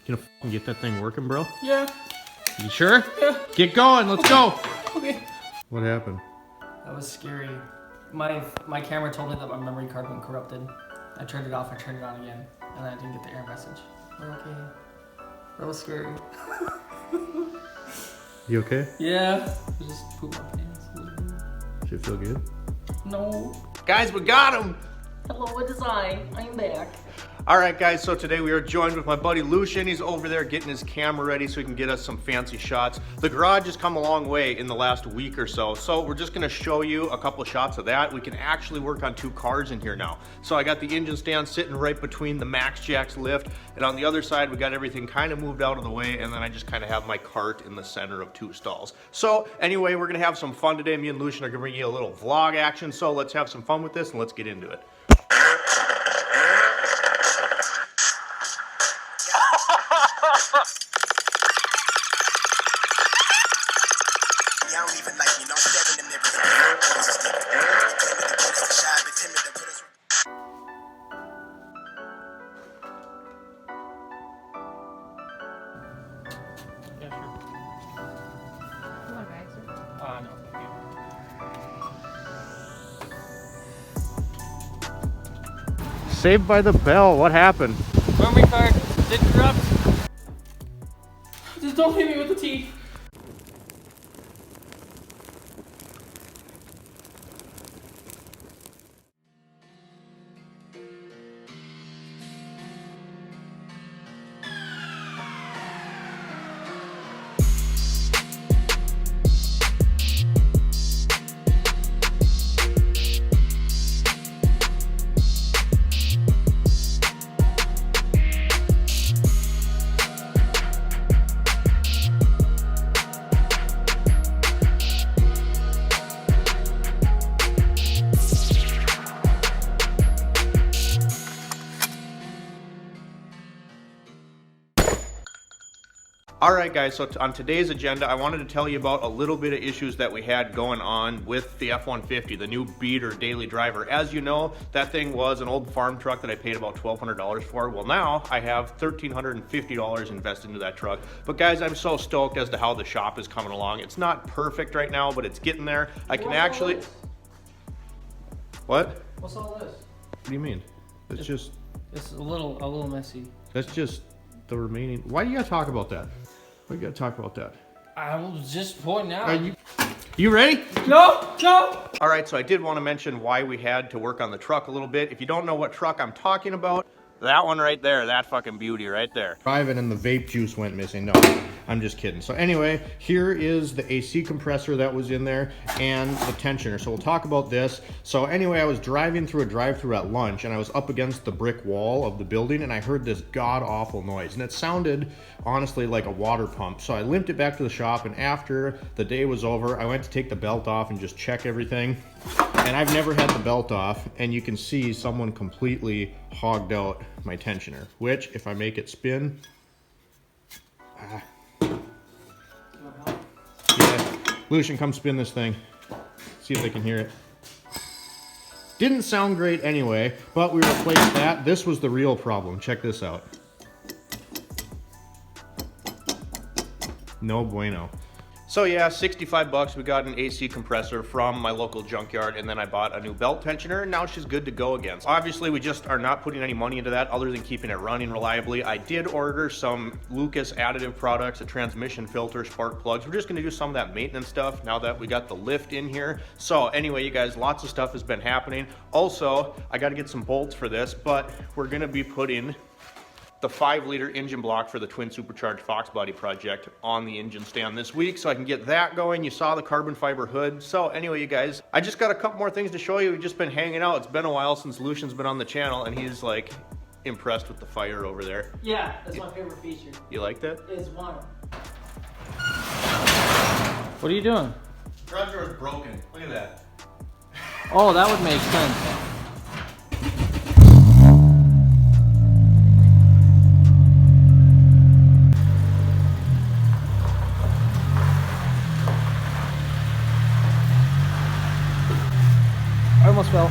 You gonna fucking get that thing working, bro? Yeah. You sure? Yeah. Get going, let's go. Okay. What happened? That was scary. My camera told me that my memory card went corrupted. I turned it off, I turned it on again, and I didn't get the error message. We're okay. That was scary. You okay? Yeah. I just pooped my pants a little bit. Should it feel good? No. Guys, we got him! Hello, design. I'm back. Alright guys, so today we are joined with my buddy Lucien. He's over there getting his camera ready so he can get us some fancy shots. The garage has come a long way in the last week or so, so we're just going to show you a couple of shots of that. We can actually work on 2 cars in here now. So I got the engine stand sitting right between the Max Jacks lift, and on the other side we got everything kind of moved out of the way, and then I just kind of have my cart in the center of 2 stalls. So anyway, we're going to have some fun today. Me and Lucien are going to bring you a little vlog action, so let's have some fun with this and let's get into it. Yeah, sure. Come on, guys. No, thank you. Saved by the Bell, what happened? Memory card did corrupt. Just don't hit me with the teeth. Alright guys, so on today's agenda, I wanted to tell you about a little bit of issues that we had going on with the F-150, the new beater daily driver. As you know, that thing was an old farm truck that I paid about $1,200 for. Well, now I have $1,350 invested into that truck. But guys, I'm so stoked as to how the shop is coming along. It's not perfect right now, but it's getting there. I can actually... What? What's all this? What do you mean? It's just... It's a little messy. That's just the remaining... Why do you gotta talk about that? Why do you gotta talk about that? I was just pointing out. Are you ready? No! All right, so I did want to mention why we had to work on the truck a little bit. If you don't know what truck I'm talking about, that one right there, that fucking beauty right there. Driving and the vape juice went missing. No, I'm just kidding. So anyway, here is the AC compressor that was in there and the tensioner. So we'll talk about this. So anyway, I was driving through a drive-thru at lunch and I was up against the brick wall of the building and I heard this god-awful noise and it sounded honestly like a water pump. So I limped it back to the shop and after the day was over, I went to take the belt off and just check everything. And I've never had the belt off, and you can see someone completely hogged out my tensioner, which, if I make it spin, yeah, Lucien, come spin this thing. See if they can hear it. Didn't sound great anyway, but we replaced that. This was the real problem. Check this out. No bueno. So yeah, 65 bucks, we got an AC compressor from my local junkyard, and then I bought a new belt tensioner, and now she's good to go again. So obviously, we just are not putting any money into that other than keeping it running reliably. I did order some Lucas additive products, a transmission filter, spark plugs. We're just gonna do some of that maintenance stuff now that we got the lift in here. So anyway, you guys, lots of stuff has been happening. Also, I gotta get some bolts for this, but we're gonna be putting the 5-liter engine block for the twin supercharged Fox body project on the engine stand this week, so I can get that going. You saw the carbon fiber hood. So anyway, you guys, I just got a couple more things to show you. We've just been hanging out. It's been a while since Lucien's been on the channel, and he's like impressed with the fire over there. Yeah, that's my favorite feature. You like that? Is one. What are you doing? The garage door is broken. Look at that. Oh, that would make sense. I almost fell.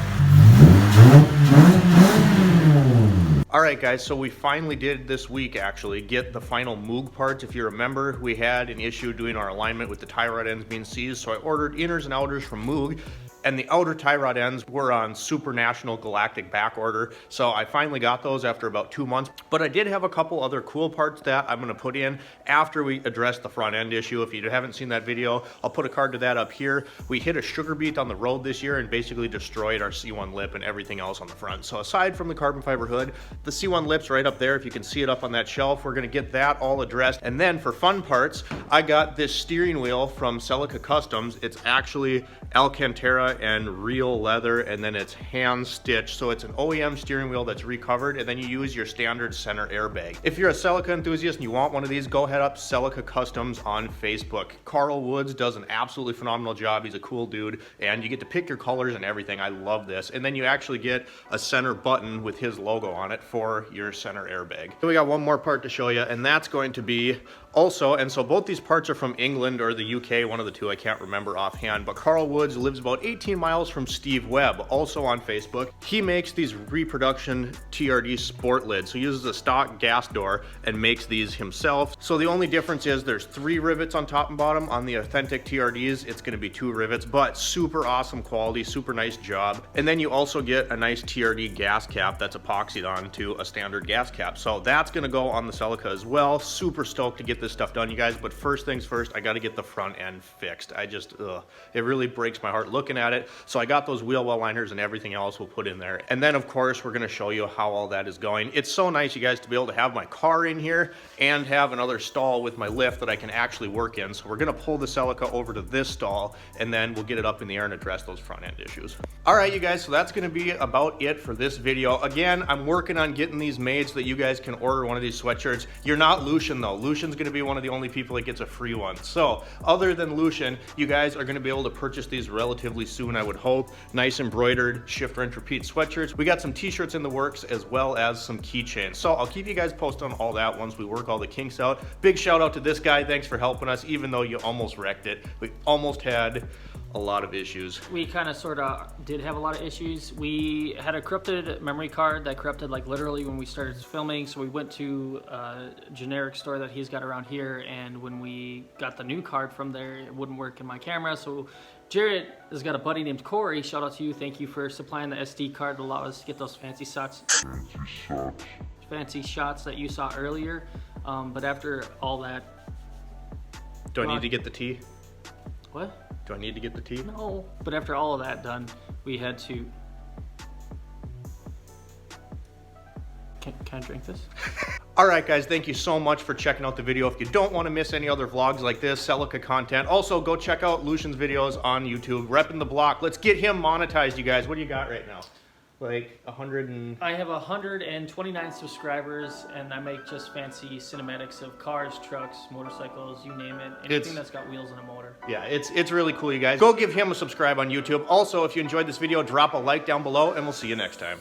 All right, guys, so we finally did this week actually get the final Moog parts. If you remember, we had an issue doing our alignment with the tie rod ends being seized, so I ordered inners and outers from Moog. And the outer tie rod ends were on Super National Galactic back order. So I finally got those after about 2 months. But I did have a couple other cool parts that I'm gonna put in after we address the front end issue. If you haven't seen that video, I'll put a card to that up here. We hit a sugar beet on the road this year and basically destroyed our C1 lip and everything else on the front. So aside from the carbon fiber hood, the C1 lip's right up there. If you can see it up on that shelf, we're gonna get that all addressed. And then for fun parts, I got this steering wheel from CELICA Customs. It's actually Alcantara and real leather, and then it's hand stitched. So it's an OEM steering wheel that's recovered, and then you use your standard center airbag. If you're a CELICA enthusiast and you want one of these, go head up CELICA Customs on Facebook. Carl Woods does an absolutely phenomenal job. He's a cool dude, and you get to pick your colors and everything. I love this. And then you actually get a center button with his logo on it for your center airbag. So we got one more part to show you, and that's going to be also, and so both these parts are from England or the UK, one of the two, I can't remember offhand, but Carl Woods lives about 18 miles from Steve Webb, also on Facebook. He makes these reproduction TRD sport lids. So he uses a stock gas door and makes these himself. So the only difference is there's 3 rivets on top and bottom. On the authentic TRDs, it's gonna be 2 rivets, but super awesome quality, super nice job. And then you also get a nice TRD gas cap that's epoxied onto a standard gas cap. So that's gonna go on the CELICA as well. Super stoked to get this stuff done, you guys, but first things first, I got to get the front end fixed. It really breaks my heart looking at it. So I got those wheel well liners and everything else we'll put in there. And then of course, we're going to show you how all that is going. It's so nice, you guys, to be able to have my car in here and have another stall with my lift that I can actually work in. So we're going to pull the CELICA over to this stall, and then we'll get it up in the air and address those front end issues. All right, you guys, so that's going to be about it for this video. Again, I'm working on getting these made so that you guys can order one of these sweatshirts. You're not Lucien though. Lucien's going to be one of the only people that gets a free one. So other than Lucien, you guys are going to be able to purchase these relatively soon, I would hope. Nice embroidered shift, rinse, repeat sweatshirts. We got some t-shirts in the works as well as some keychains. So I'll keep you guys posted on all that once we work all the kinks out. Big shout out to this guy. Thanks for helping us, even though you almost wrecked it. We almost had a lot of issues. We kind of sort of did have a lot of issues. We had a corrupted memory card that corrupted like literally when we started filming, so we went to a generic store that he's got around here, and when we got the new card from there, it wouldn't work in my camera. So Jared has got a buddy named Corey. Shout out to you. Thank you for supplying the SD card to allow us to get those fancy shots that you saw earlier. But after all that, do I need to get the tea? What? Do I need to get the tea? No, but after all of that done, we had to... Can I drink this? All right, guys, thank you so much for checking out the video. If you don't want to miss any other vlogs like this, CELICA content, also go check out Lucien's videos on YouTube. Reppintheblock. Let's get him monetized, you guys. What do you got right now? Like 100 and... I have 129 subscribers, and I make just fancy cinematics of cars, trucks, motorcycles, you name it. Anything that's got wheels and a motor. Yeah, it's really cool, you guys. Go give him a subscribe on YouTube. Also, if you enjoyed this video, drop a like down below, and we'll see you next time.